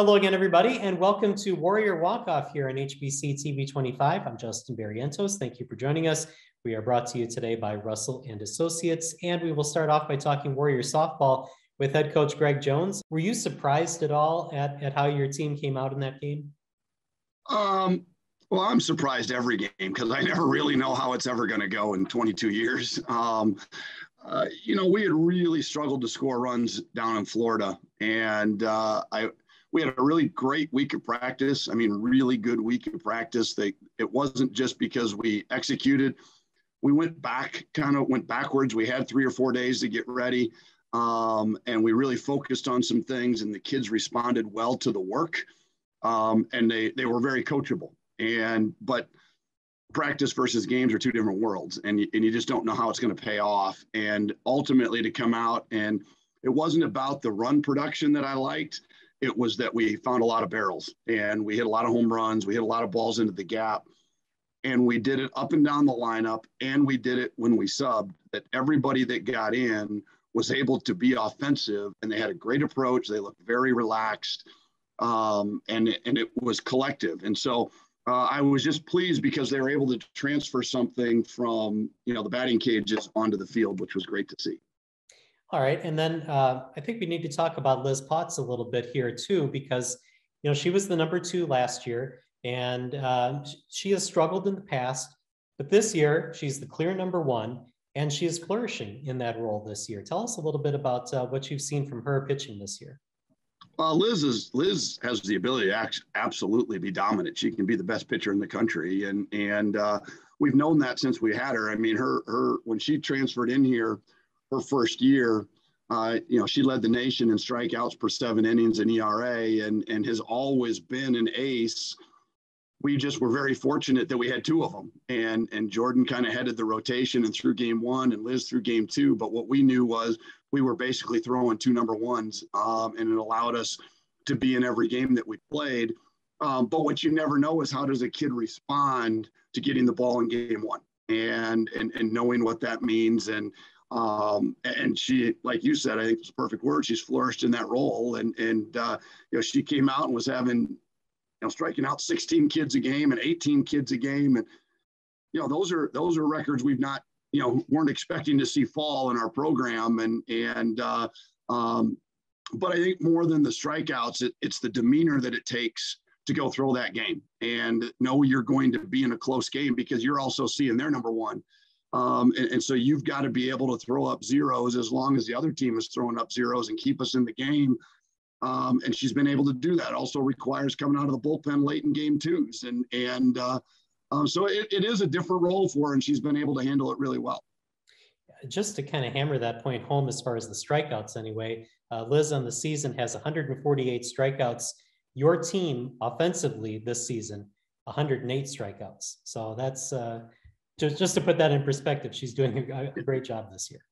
Hello again, everybody, and welcome to Warrior Walk-Off here on HBC TV 25. I'm Justin Barrientos. Thank you for joining us. We are brought to you today by Russell and Associates, and we will start off by talking Warrior softball with head coach Greg Jones. Were you surprised at all at how your team came out in that game? Well, I'm surprised every game because I never really know how it's ever going to go in 22 years. We had really struggled to score runs down in Florida, and we had a really great week of practice. I mean, really good week of practice. It wasn't just because we executed. We went backwards. We had 3 or 4 days to get ready, and we really focused on some things, and the kids responded well to the work, and they were very coachable. But practice versus games are two different worlds, and you just don't know how it's going to pay off. And ultimately to come out, and it wasn't about the run production that I liked. It was that we found a lot of barrels, and we hit a lot of home runs. We hit a lot of balls into the gap, and we did it up and down the lineup, and we did it when we subbed, that everybody that got in was able to be offensive, and they had a great approach. They looked very relaxed, and it was collective. And so I was just pleased because they were able to transfer something from, the batting cages onto the field, which was great to see. All right. And then I think we need to talk about Liz Potts a little bit here too, because, she was the number 2 last year, and she has struggled in the past, but this year she's the clear number 1, and she is flourishing in that role this year. Tell us a little bit about what you've seen from her pitching this year. Liz has the ability to absolutely be dominant. She can be the best pitcher in the country, and we've known that since we had her. I mean, her when she transferred in here, her first year, she led the nation in strikeouts per 7 innings in ERA, and has always been an ace. We just were very fortunate that we had 2 of them, and Jordan kind of headed the rotation and through game 1, and Liz through game 2. But what we knew was we were basically throwing 2 number 1s, and it allowed us to be in every game that we played. But what you never know is how does a kid respond to getting the ball in game 1, and knowing what that means. And she, like you said, I think it's a perfect word. She's flourished in that role, and she came out and was having, striking out 16 kids a game and 18 kids a game, and those are records we've not, weren't expecting to see fall in our program. But I think more than the strikeouts, it's the demeanor that it takes to go throw that game and know you're going to be in a close game because you're also seeing their number 1. And so you've got to be able to throw up zeros as long as the other team is throwing up zeros and keep us in the game. And she's been able to do that. Also requires coming out of the bullpen late in game 2s. So it is a different role for her, and she's been able to handle it really well. Just to kind of hammer that point home as far as the strikeouts anyway, Liz on the season has 148 strikeouts. Your team offensively this season, 108 strikeouts. So that's just to put that in perspective, she's doing a great job this year.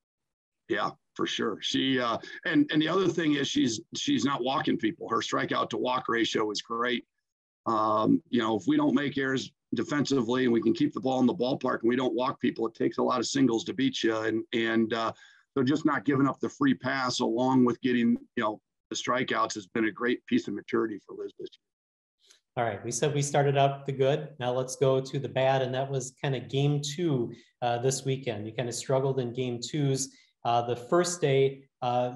Yeah, for sure. She and the other thing is she's not walking people. Her strikeout to walk ratio is great. If we don't make errors defensively and we can keep the ball in the ballpark and we don't walk people, it takes a lot of singles to beat you. And so just not giving up the free pass along with getting, the strikeouts has been a great piece of maturity for Liz this year. All right, we said we started out the good. Now let's go to the bad, and that was kind of game 2 this weekend. You kind of struggled in game 2s. The first day,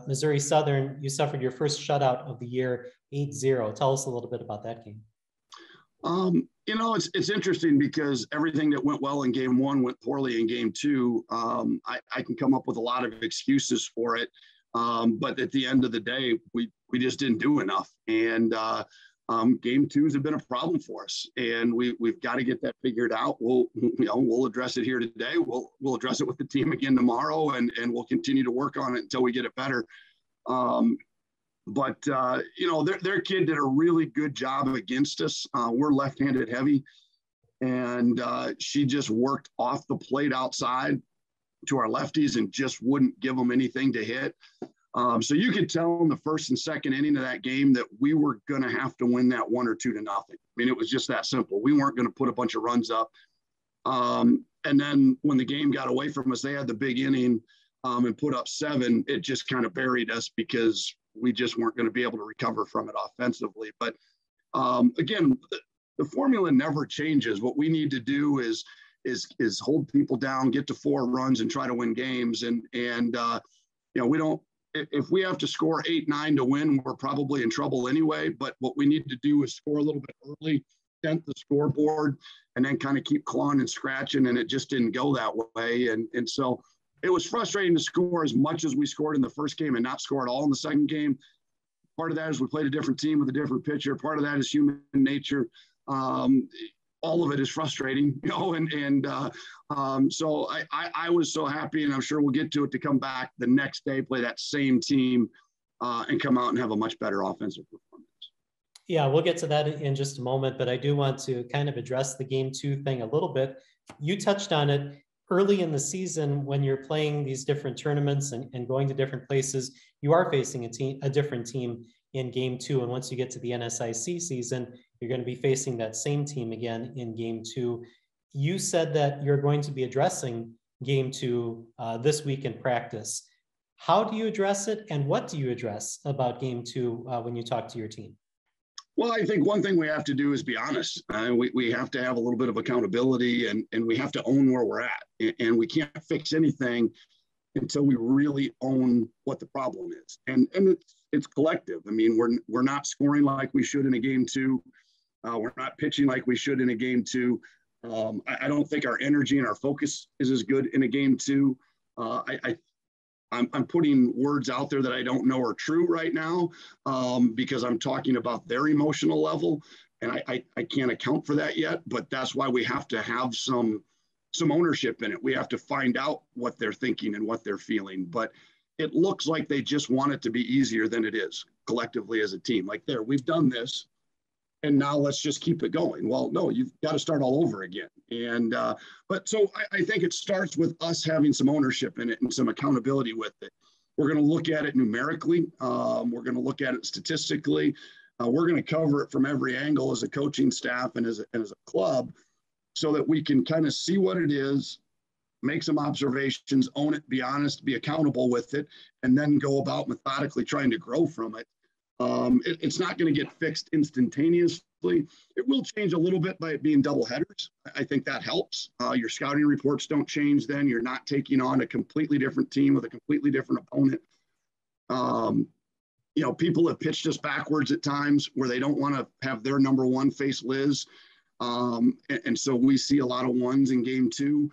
Missouri Southern, you suffered your first shutout of the year, 8-0. Tell us a little bit about that game. It's interesting because everything that went well in game 1 went poorly in game 2. I can come up with a lot of excuses for it, but at the end of the day, we just didn't do enough. And game 2s have been a problem for us, and we've got to get that figured out. We'll address it here today. We'll address it with the team again tomorrow, and we'll continue to work on it until we get it better. But their kid did a really good job against us. We're left-handed heavy, and she just worked off the plate outside to our lefties and just wouldn't give them anything to hit. So you could tell in the first and second inning of that game that we were going to have to win that 1 or 2 to nothing. I mean, it was just that simple. We weren't going to put a bunch of runs up. And then when the game got away from us, they had the big inning and put up 7. It just kind of buried us because we just weren't going to be able to recover from it offensively. But again, the formula never changes. What we need to do is hold people down, get to 4 runs, and try to win games. And we don't. If we have to score 8, 9 to win, we're probably in trouble anyway. But what we need to do is score a little bit early, dent the scoreboard, and then kind of keep clawing and scratching. And it just didn't go that way. And so it was frustrating to score as much as we scored in the first game and not score at all in the second game. Part of that is we played a different team with a different pitcher. Part of that is human nature. All of it is frustrating, so I was so happy, and I'm sure we'll get to it, to come back the next day, play that same team, and come out and have a much better offensive performance. Yeah, we'll get to that in just a moment, but I do want to kind of address the Game 2 thing a little bit. You touched on it early in the season when you're playing these different tournaments and going to different places. You are facing a different team in Game 2, and once you get to the NSIC season, you're going to be facing that same team again in Game 2. You said that you're going to be addressing Game 2 this week in practice. How do you address it, and what do you address about Game 2 when you talk to your team? Well, I think one thing we have to do is be honest. We have to have a little bit of accountability, and we have to own where we're at. And we can't fix anything until we really own what the problem is. And it's collective. I mean, we're not scoring like we should in a Game 2. We're not pitching like we should in a Game 2. I don't think our energy and our focus is as good in a Game 2. I'm putting words out there that I don't know are true right now, because I'm talking about their emotional level, and I can't account for that yet. But that's why we have to have some ownership in it. We have to find out what they're thinking and what they're feeling. But it looks like they just want it to be easier than it is collectively as a team. Like, we've done this, and now let's just keep it going. Well, no, you've got to start all over again. And but so I think it starts with us having some ownership in it and some accountability with it. We're going to look at it numerically. We're going to look at it statistically. We're going to cover it from every angle as a coaching staff and as a club, so that we can kind of see what it is, make some observations, own it, be honest, be accountable with it, and then go about methodically trying to grow from it. It's not going to get fixed instantaneously. It will change a little bit by it being double headers. I think that helps. Your scouting reports don't change then. You're not taking on a completely different team with a completely different opponent. People have pitched us backwards at times where they don't want to have their number 1 face Liz. And so we see a lot of 1s in Game 2.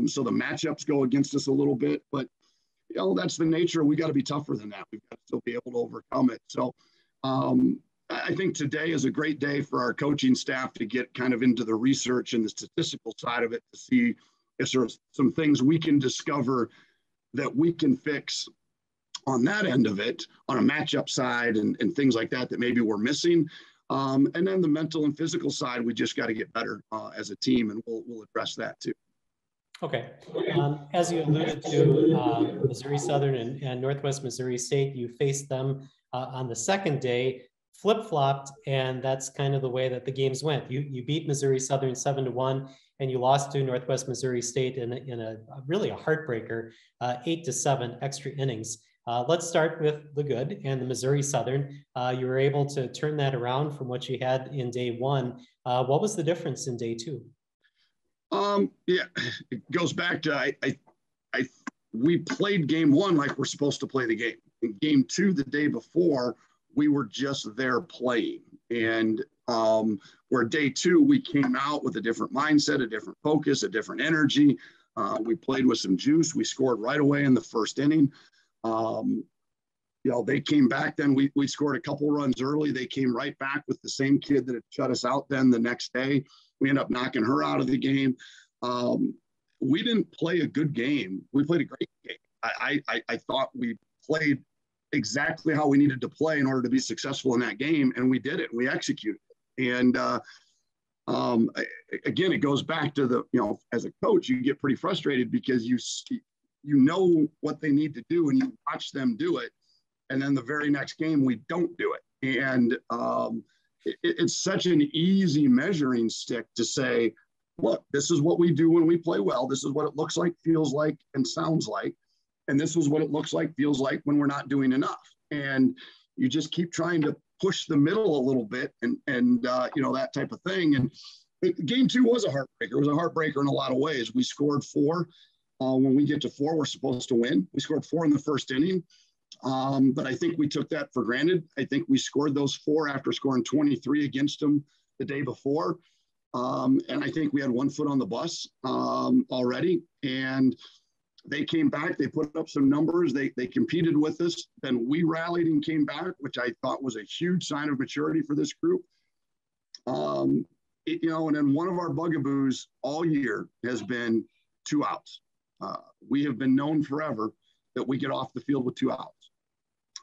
So the matchups go against us a little bit, but that's the nature. We got to be tougher than that. We've got to still be able to overcome it. So I think today is a great day for our coaching staff to get kind of into the research and the statistical side of it, to see if there's some things we can discover that we can fix on that end of it, on a matchup side and things like that maybe we're missing. And then the mental and physical side, we just got to get better as a team, and we'll address that too. Okay. As you alluded to, Missouri Southern and Northwest Missouri State, you faced them on the second day, flip-flopped, and that's kind of the way that the games went. You beat Missouri Southern 7-1, and you lost to Northwest Missouri State in a really a heartbreaker, 8-7 extra innings. Let's start with the good and the Missouri Southern. You were able to turn that around from what you had in day 1. What was the difference in day 2? Yeah, it goes back to we played Game 1 like we're supposed to play the game. In Game 2, the day before, we were just there playing. And where day 2, we came out with a different mindset, a different focus, a different energy. We played with some juice. We scored right away in the first inning. They came back. Then we scored a couple runs early. They came right back with the same kid that had shut us out then the next day. We ended up knocking her out of the game. We didn't play a good game. We played a great game. I thought we played exactly how we needed to play in order to be successful in that game, and we did it. We executed it. And again, it goes back to as a coach, you get pretty frustrated because you know what they need to do, and you watch them do it. And then the very next game, we don't do it. And it's such an easy measuring stick to say, look, this is what we do when we play well. This is what it looks like, feels like, and sounds like. And this is what it looks like, feels like when we're not doing enough. and you just keep trying to push the middle a little bit and that type of thing. And game 2 was a heartbreaker. It was a heartbreaker in a lot of ways. We scored 4. When we get to 4, we're supposed to win. We scored 4 in the first inning. But I think we took that for granted. I think we scored those 4 after scoring 23 against them the day before. And I think we had one foot on the bus already. And they came back. They put up some numbers. They competed with us. Then we rallied and came back, which I thought was a huge sign of maturity for this group. And then one of our bugaboos all year has been 2 outs. We have been known forever that we get off the field with 2 outs.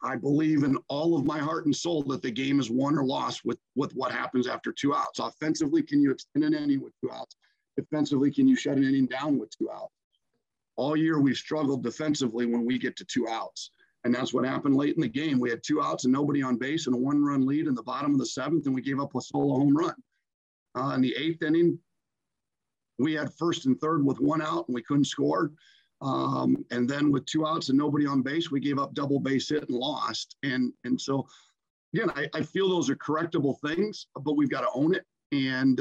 I believe in all of my heart and soul that the game is won or lost with what happens after 2 outs. Offensively, can you extend an inning with 2 outs? Defensively, can you shut an inning down with 2 outs? All year, we've struggled defensively when we get to 2 outs. And that's what happened late in the game. We had 2 outs and nobody on base and a 1-run lead in the bottom of the 7th, and we gave up a solo home run. In the 8th inning, we had 1st and 3rd with 1 out and we couldn't score. And then with 2 outs and nobody on base, we gave up double base hit and lost. And so, again, I feel those are correctable things, but we've got to own it. And,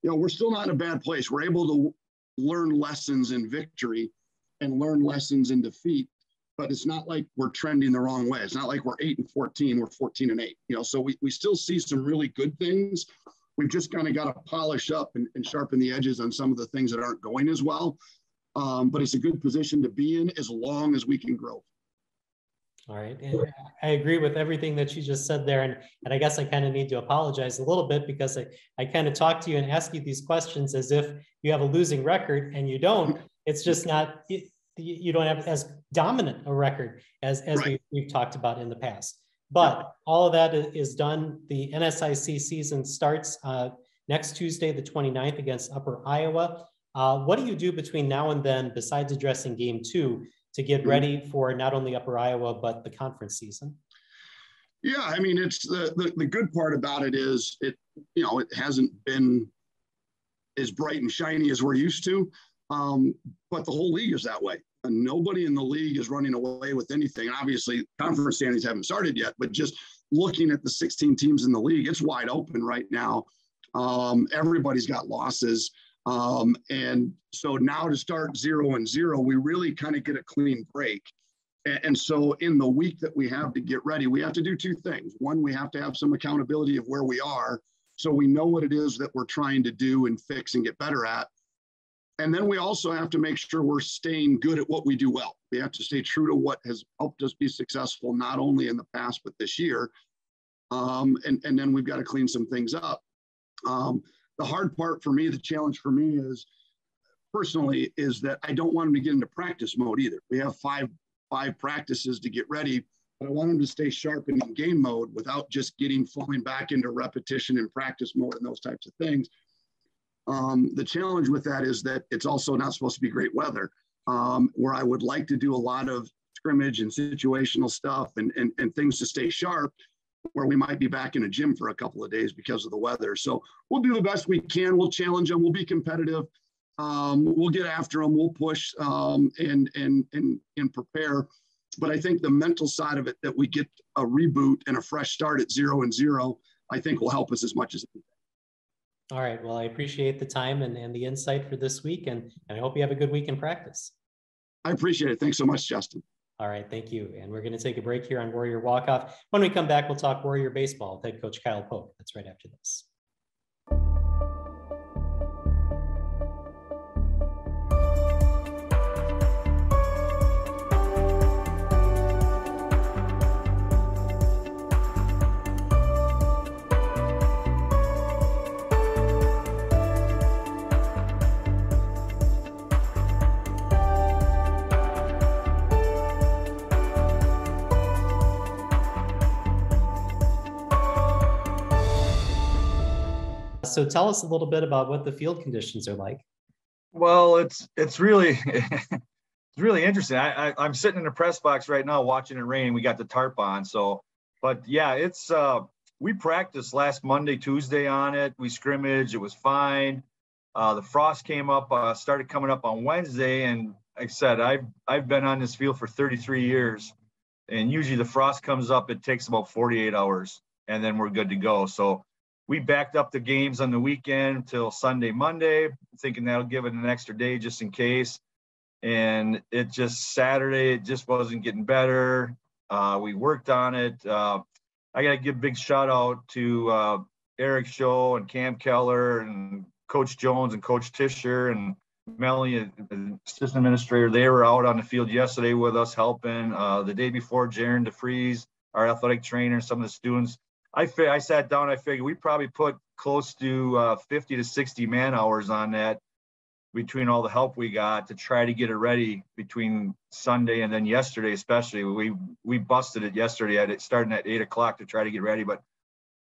we're still not in a bad place. We're able to learn lessons in victory and learn lessons in defeat, but it's not like we're trending the wrong way. It's not like we're 8-14, we're 14-8, so we still see some really good things. We've just kind of got to polish up and sharpen the edges on some of the things that aren't going as well. But it's a good position to be in as long as we can grow. All right. And I agree with everything that you just said there. And I guess I kind of need to apologize a little bit because I kind of talk to you and ask you these questions as if you have a losing record, and you don't. It's just not, you don't have as dominant a record as right. we've talked about in the past. But all of that is done. The NSIC season starts next Tuesday, the 29th, against Upper Iowa. What do you do between now and then, besides addressing game 2, to get ready for not only Upper Iowa, but the conference season? Yeah, I mean, it's the good part about it is it hasn't been as bright and shiny as we're used to, but the whole league is that way. And nobody in the league is running away with anything. Obviously, conference standings haven't started yet, but just looking at the 16 teams in the league, it's wide open right now. Everybody's got losses. And so now to start 0-0, we really kind of get a clean break. And so in the week that we have to get ready, we have to do 2 things. One, we have to have some accountability of where we are, so we know what it is that we're trying to do and fix and get better at. And then we also have to make sure we're staying good at what we do well. We have to stay true to what has helped us be successful, not only in the past, but this year. And then we've got to clean some things up. The hard part for me, the challenge for me is personally, is that I don't want them to get into practice mode either. We have five practices to get ready, but I want them to stay sharp and in game mode without just falling back into repetition and practice mode and those types of things. The challenge with that is that it's also not supposed to be great weather, where I would like to do a lot of scrimmage and situational stuff and things to stay sharp, where we might be back in a gym for a couple of days because of the weather. So we'll do the best we can. We'll challenge them. We'll be competitive. We'll get after them. We'll push and prepare. But I think the mental side of it, that we get a reboot and a fresh start at 0-0, I think will help us as much as anything. All right. Well, I appreciate the time and the insight for this week, and I hope you have a good week in practice. I appreciate it. Thanks so much, Justin. All right. Thank you. And we're going to take a break here on Warrior Walk-Off. When we come back, we'll talk Warrior baseball with head coach Kyle Pope. That's right after this. So tell us a little bit about what the field conditions are like. Well, it's really it's really interesting. I'm sitting in the press box right now watching it rain. We got the tarp on, but yeah, it's we practiced last Monday, Tuesday on it. We scrimmaged. It was fine. The frost came up, started coming up on Wednesday, and like I said, I've been on this field for 33 years, and usually the frost comes up, it takes about 48 hours and then we're good to go. So we backed up the games on the weekend till Sunday, Monday, thinking that'll give it an extra day just in case. And it just Saturday, it just wasn't getting better. We worked on it. I got to give a big shout out to Eric Show and Cam Keller and Coach Jones and Coach Tischer and Melanie, assistant administrator. They were out on the field yesterday with us helping. The day before, Jaron DeFries, our athletic trainer, some of the students. I sat down, I figured we probably put close to 50 to 60 man hours on that between all the help we got to try to get it ready between Sunday and then yesterday, especially. We busted it yesterday starting at 8 o'clock to try to get ready, but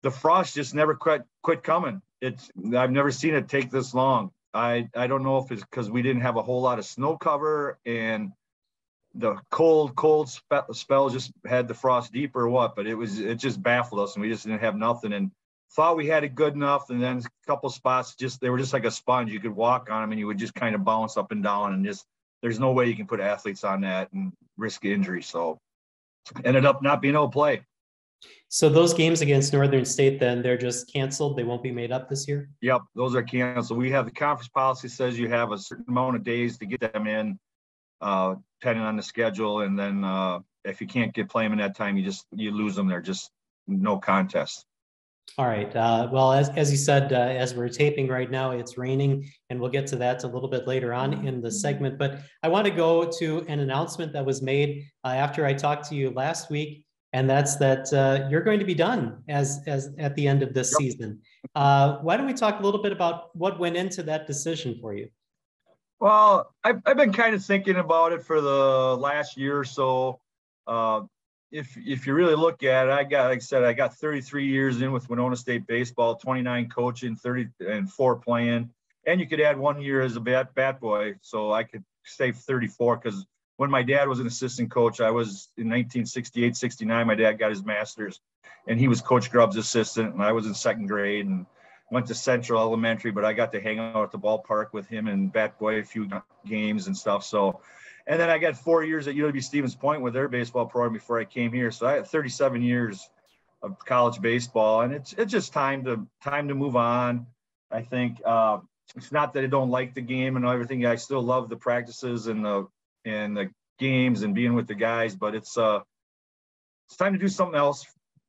the frost just never quit coming. I've never seen it take this long. I don't know if it's because we didn't have a whole lot of snow cover and the cold spell just had the frost deeper or what, but it just baffled us and we just didn't have nothing and thought we had it good enough. And then a couple spots, they were just like a sponge. You could walk on them and you would just kind of bounce up and down and there's no way you can put athletes on that and risk injury. So ended up not being able to play. So those games against Northern State, then they're just canceled. They won't be made up this year. Yep. Those are canceled. We have the conference policy says you have a certain amount of days to get them in, depending on the schedule. And then if you can't play them in that time, you lose them. They're just no contest. All right. Well, as you said, as we're taping right now, it's raining, and we'll get to that a little bit later on in the segment. But I want to go to an announcement that was made after I talked to you last week, and that's that you're going to be done as at the end of this season. Why don't we talk a little bit about what went into that decision for you? Well, I've been kind of thinking about it for the last year or so. If you really look at it, I got 33 years in with Winona State baseball, 29 coaching, 34 playing, and you could add 1 year as a bat boy. So I could say 34 because when my dad was an assistant coach, I was in 1968, 69. My dad got his master's and he was Coach Grubb's assistant and I was in second grade and went to Central Elementary, but I got to hang out at the ballpark with him and bat boy a few games and stuff. So, and then I got 4 years at UW Stevens Point with their baseball program before I came here. So I had 37 years of college baseball, and it's just time to move on. I think it's not that I don't like the game and everything. I still love the practices and the games and being with the guys, but it's time to do something else.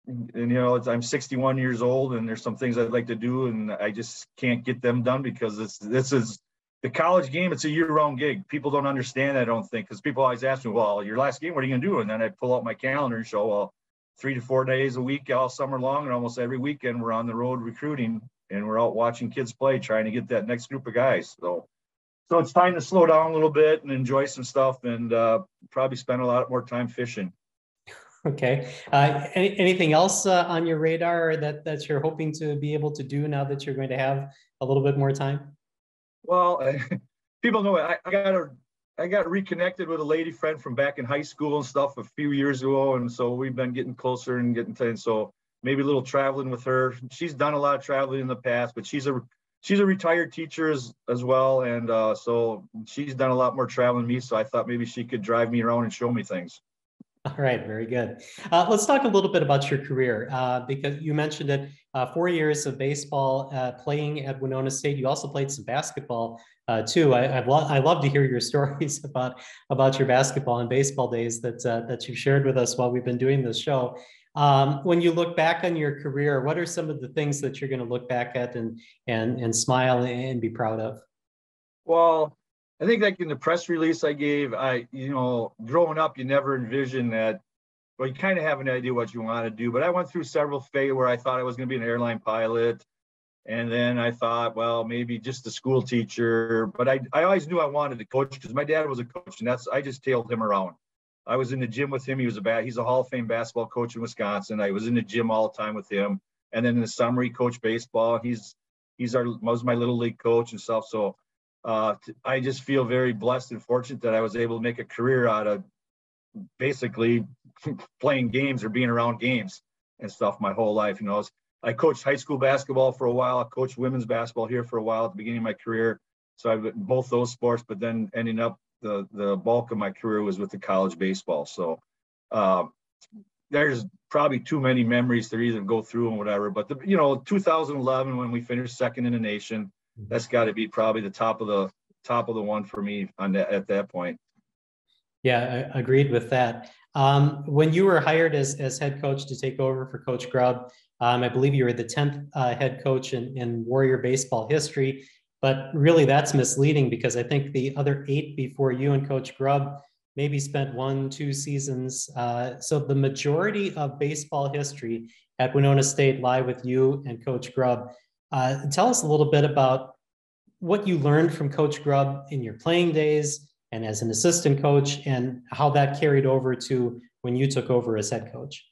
And I'm 61 years old, and there's some things I'd like to do, and I just can't get them done because this is the college game. It's a year-round gig. People don't understand that, I don't think, because people always ask me, well, your last game, what are you going to do? And then I pull out my calendar and show, well, 3 to 4 days a week all summer long, and almost every weekend we're on the road recruiting, and we're out watching kids play, trying to get that next group of guys. So it's time to slow down a little bit and enjoy some stuff, and probably spend a lot more time fishing. Okay. Anything else on your radar that you're hoping to be able to do now that you're going to have a little bit more time? Well, people know I got reconnected with a lady friend from back in high school and stuff a few years ago, and so we've been getting closer and and so maybe a little traveling with her. She's done a lot of traveling in the past, but she's a retired teacher as well, and so she's done a lot more traveling than me. So I thought maybe she could drive me around and show me things. All right, very good. Let's talk a little bit about your career because you mentioned it, 4 years of baseball playing at Winona State. You also played some basketball too. I love to hear your stories about your basketball and baseball days that you've shared with us while we've been doing this show. When you look back on your career, what are some of the things that you're going to look back at and smile and be proud of? Well, I think like in the press release I gave, growing up, you never envisioned that. Well, you kind of have an idea what you want to do, but I went through several phases where I thought I was going to be an airline pilot. And then I thought, well, maybe just a school teacher, but I always knew I wanted to coach because my dad was a coach, and I just tailed him around. I was in the gym with him. He's a Hall of Fame basketball coach in Wisconsin. I was in the gym all the time with him. And then in the summer, he coached baseball. Was my little league coach and stuff. So I just feel very blessed and fortunate that I was able to make a career out of basically playing games or being around games and stuff my whole life. I coached high school basketball for a while. I coached women's basketball here for a while at the beginning of my career. So I've been both those sports, but then ending up the bulk of my career was with the college baseball. So there's probably too many memories to even go through and whatever. But 2011 when we finished second in the nation, that's got to be probably the top of the one for me at that point. Yeah, I agreed with that. When you were hired as head coach to take over for Coach Grubb, I believe you were the 10th head coach in Warrior baseball history, but really that's misleading because I think the other 8 before you and Coach Grubb maybe spent 1-2 seasons. So the majority of baseball history at Winona State lie with you and Coach Grubb. Tell us a little bit about what you learned from Coach Grubb in your playing days and as an assistant coach, and how that carried over to when you took over as head coach.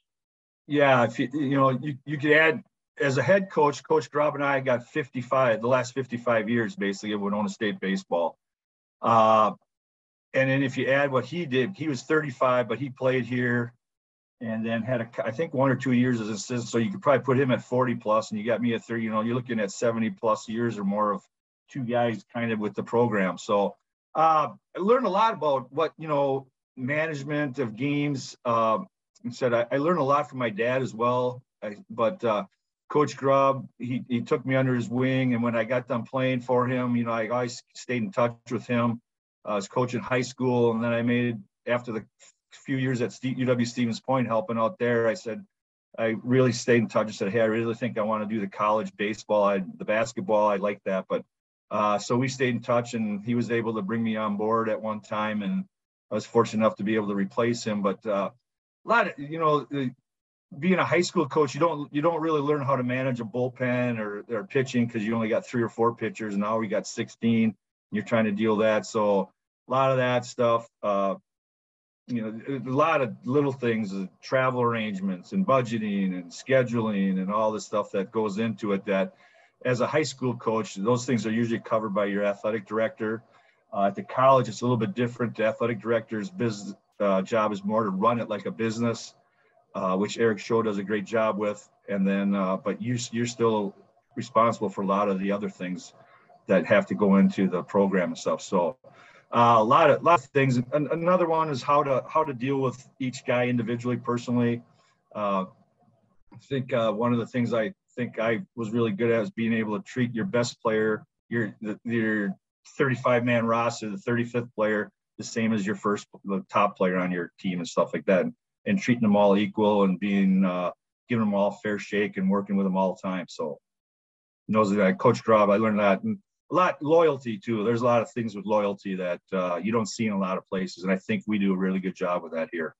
Yeah, if you could add, as a head coach, Coach Grubb and I got the last 55 years basically of Winona State baseball. And then if you add what he did, he was 35, but he played here and then had I think 1 or 2 years as an assistant. So you could probably put him at 40 plus, and you got me at 30. You're looking at 70 plus years or more of two guys kind of with the program. So I learned a lot about what, management of games. I learned a lot from my dad as well. But Coach Grubb, he took me under his wing. And when I got done playing for him, I always stayed in touch with him. I was coaching high school. And then after the few years at UW Stevens Point helping out there, I really stayed in touch and said, hey, I really think I want to do the college baseball. The basketball, I like that. But so we stayed in touch, and he was able to bring me on board at one time, and I was fortunate enough to be able to replace him. But a lot of, being a high school coach, you don't really learn how to manage a bullpen or pitching because you only got 3 or 4 pitchers, and now we got 16. And you're trying to deal with that. So a lot of that stuff, a lot of little things, travel arrangements and budgeting and scheduling and all the stuff that goes into it that, as a high school coach, those things are usually covered by your athletic director. At the college, it's a little bit different. The athletic director's business job is more to run it like a business, which Eric Shaw does a great job with. And then, but you're still responsible for a lot of the other things that have to go into the program and stuff. So a lot of things. And another one is how to deal with each guy individually, personally. I think one of the things I think I was really good at is being able to treat your best player, your 35-man roster, the 35th player, the same as the top player on your team and stuff like that, and treating them all equal and giving them all a fair shake and working with them all the time. So Coach Grubb, I learned that. And a lot loyalty too. There's a lot of things with loyalty that you don't see in a lot of places, and I think we do a really good job with that here.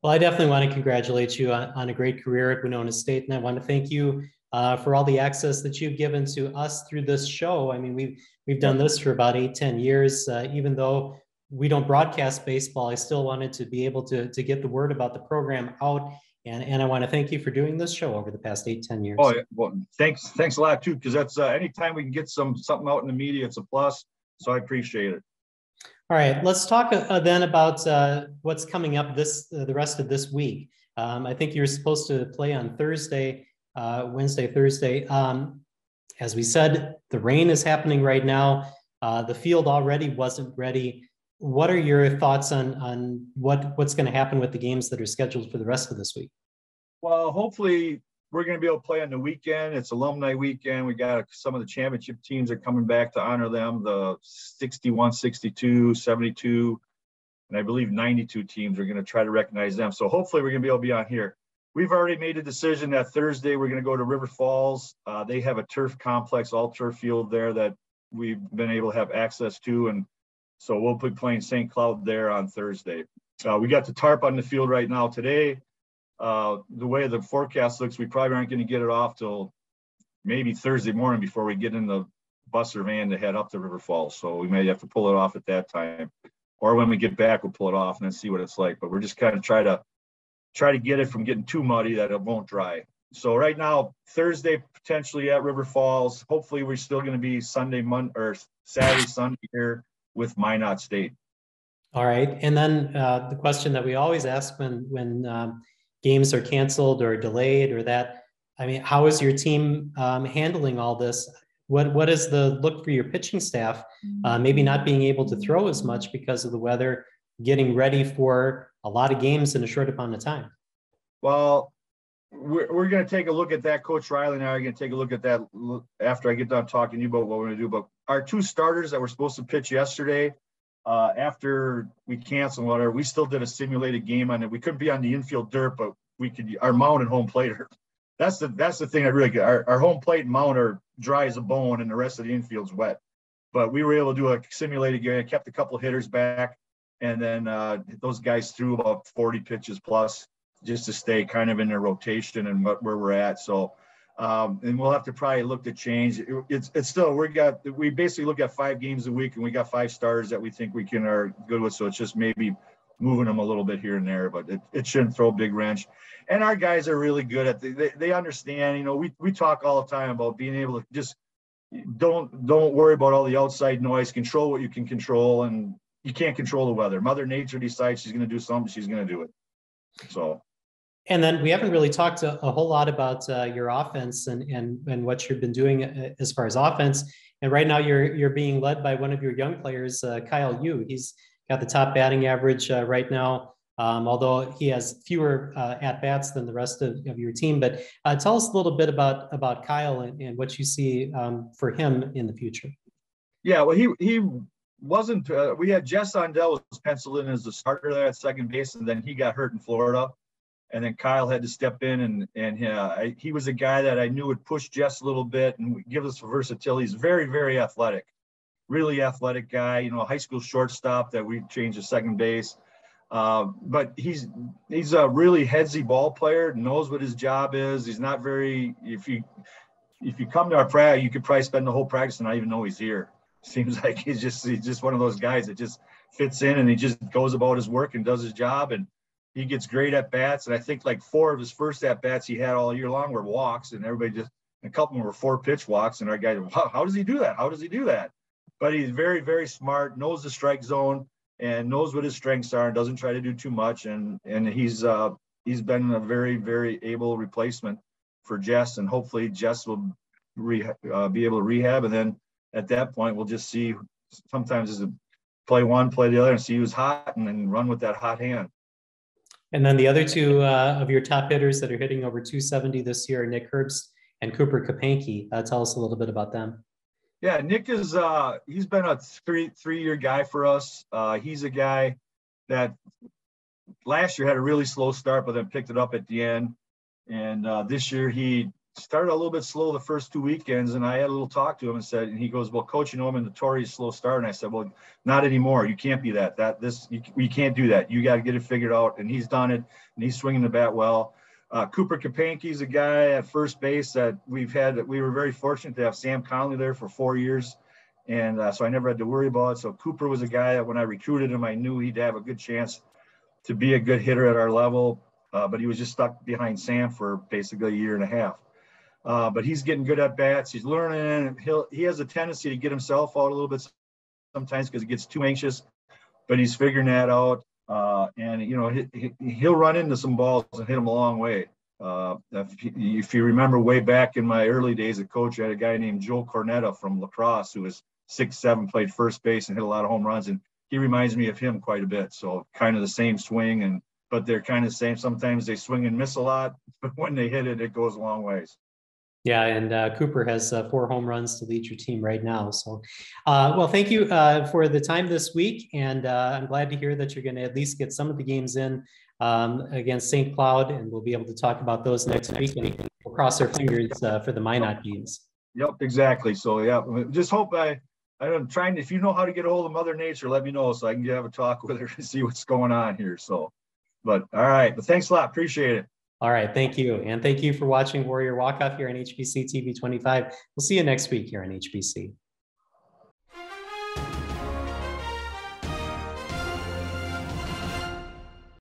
Well, I definitely want to congratulate you on a great career at Winona State, and I want to thank you for all the access that you've given to us through this show. I mean, we've done this for about 8-10 years. Even though we don't broadcast baseball, I still wanted to be able to get the word about the program out, and I want to thank you for doing this show over the past 8-10 years. Oh, yeah. Well, thanks a lot too, because that's anytime we can get something out in the media, it's a plus. So I appreciate it. All right, let's talk then about what's coming up the rest of this week. I think you're supposed to play on Thursday, Wednesday, Thursday. As we said, the rain is happening right now. The field already wasn't ready. What are your thoughts on what's going to happen with the games that are scheduled for the rest of this week? Well, hopefully we're going to be able to play on the weekend. It's alumni weekend. We got some of the championship teams are coming back to honor them. The 61, 62, 72, and I believe 92 teams are going to try to recognize them. So hopefully we're going to be able to be on here. We've already made a decision that Thursday we're going to go to River Falls. They have a turf complex, all turf field there that we've been able to have access to. And so we'll be playing St. Cloud there on Thursday. We got the tarp on the field right now today. The way the forecast looks, we probably aren't going to get it off till maybe Thursday morning before we get in the bus or van to head up to River Falls. So we may have to pull it off at that time, or when we get back, we'll pull it off and then see what it's like. But we're just kind of try to get it from getting too muddy that it won't dry. So right now, Thursday potentially at River Falls. Hopefully, we're still going to be Saturday, Sunday here with Minot State. All right, and then the question that we always ask when games are canceled or delayed or that, I mean, how is your team handling all this? What is the look for your pitching staff? Maybe not being able to throw as much because of the weather. getting ready for a lot of games in a short amount of time? Well, we're going to take a look at that. Coach Riley and I are going to take a look at that after I get done talking to you about what we're going to do. But our two starters that were supposed to pitch yesterday, after we canceled whatever, we still did a simulated game on it. We couldn't be on the infield dirt, but we could. Our mound and home plate are. That's the thing I really get. Our home plate and mound are dry as a bone, and the rest of the infield's wet. But we were able to do a simulated game. I kept a couple hitters back, and then those guys threw about 40 pitches plus, just to stay kind of in their rotation and where we're at. So, and we'll have to probably look to change. It's still, we basically look at 5 games a week, and we got 5 starters that we think we are good with. So it's just maybe moving them a little bit here and there, but it shouldn't throw a big wrench. And our guys are really good at they understand, you know, we talk all the time about being able to just don't worry about all the outside noise, control what you can control, and you can't control the weather. Mother Nature decides she's going to do something, she's going to do it. So. And then we haven't really talked a whole lot about your offense and what you've been doing as far as offense. And right now you're being led by one of your young players, Kyle Yu. He's got the top batting average right now, although he has fewer at-bats than the rest of your team. But tell us a little bit about Kyle and what you see for him in the future. Yeah, well, he wasn't. We had Jess Ondell was penciled in as the starter there at second base, and then he got hurt in Florida. And then Kyle had to step in, and he was a guy that I knew would push Jess a little bit and give us versatility. He's very, very athletic, really athletic guy. You know, a high school shortstop that we changed to second base. But he's a really headsy ball player, knows what his job is. He's not very. If you come to our practice, you could probably spend the whole practice and not even know he's here. Seems like he's just one of those guys that just fits in and he just goes about his work and does his job, and he gets great at bats. And I think like 4 of his first at bats he had all year long were walks, and everybody a couple of them were 4 pitch walks. And our guy, wow, how does he do that? How does he do that? But he's very, very smart, knows the strike zone and knows what his strengths are and doesn't try to do too much. And he's been a very, very able replacement for Jess, and hopefully Jess will be able to rehab. And then at that point, we'll just see, sometimes is play one, play the other, and see who's hot and then run with that hot hand. And then the other 2 of your top hitters that are hitting over 270 this year are Nick Herbst and Cooper Kapanke. Tell us a little bit about them. Yeah, Nick is he's been a three-year guy for us. He's a guy that last year had a really slow start, but then picked it up at the end. And this year he started a little bit slow the first 2 weekends, and I had a little talk to him and he goes, well, coach, you know, I'm a notorious slow start. And I said, well, not anymore. You can't be that. You can't do that. You got to get it figured out. And he's done it, and he's swinging the bat well. Cooper Kapanke is a guy at first base that we were very fortunate to have Sam Conley there for 4 years. And so I never had to worry about it. So Cooper was a guy that when I recruited him, I knew he'd have a good chance to be a good hitter at our level. But he was just stuck behind Sam for basically a year and a half. But he's getting good at bats. He's learning. He has a tendency to get himself out a little bit sometimes because he gets too anxious, but he's figuring that out. And you know, he'll run into some balls and hit them a long way. If you remember way back in my early days as coach, I had a guy named Joe Cornetta from La Crosse who was 6'7", played first base and hit a lot of home runs, and he reminds me of him quite a bit. So kind of the same swing, but they're kind of the same. Sometimes they swing and miss a lot, but when they hit it, it goes a long ways. Yeah, and Cooper has 4 home runs to lead your team right now. So, well, thank you for the time this week, and I'm glad to hear that you're going to at least get some of the games in against St. Cloud, and we'll be able to talk about those next week, and we'll cross our fingers for the Minot games. Yep, exactly. So, yeah, just hope I'm trying. If you know how to get a hold of Mother Nature, let me know so I can have a talk with her and see what's going on here. So, but all right, but thanks a lot. Appreciate it. All right. Thank you. And thank you for watching Warrior Walk-Off here on HBC TV 25. We'll see you next week here on HBC.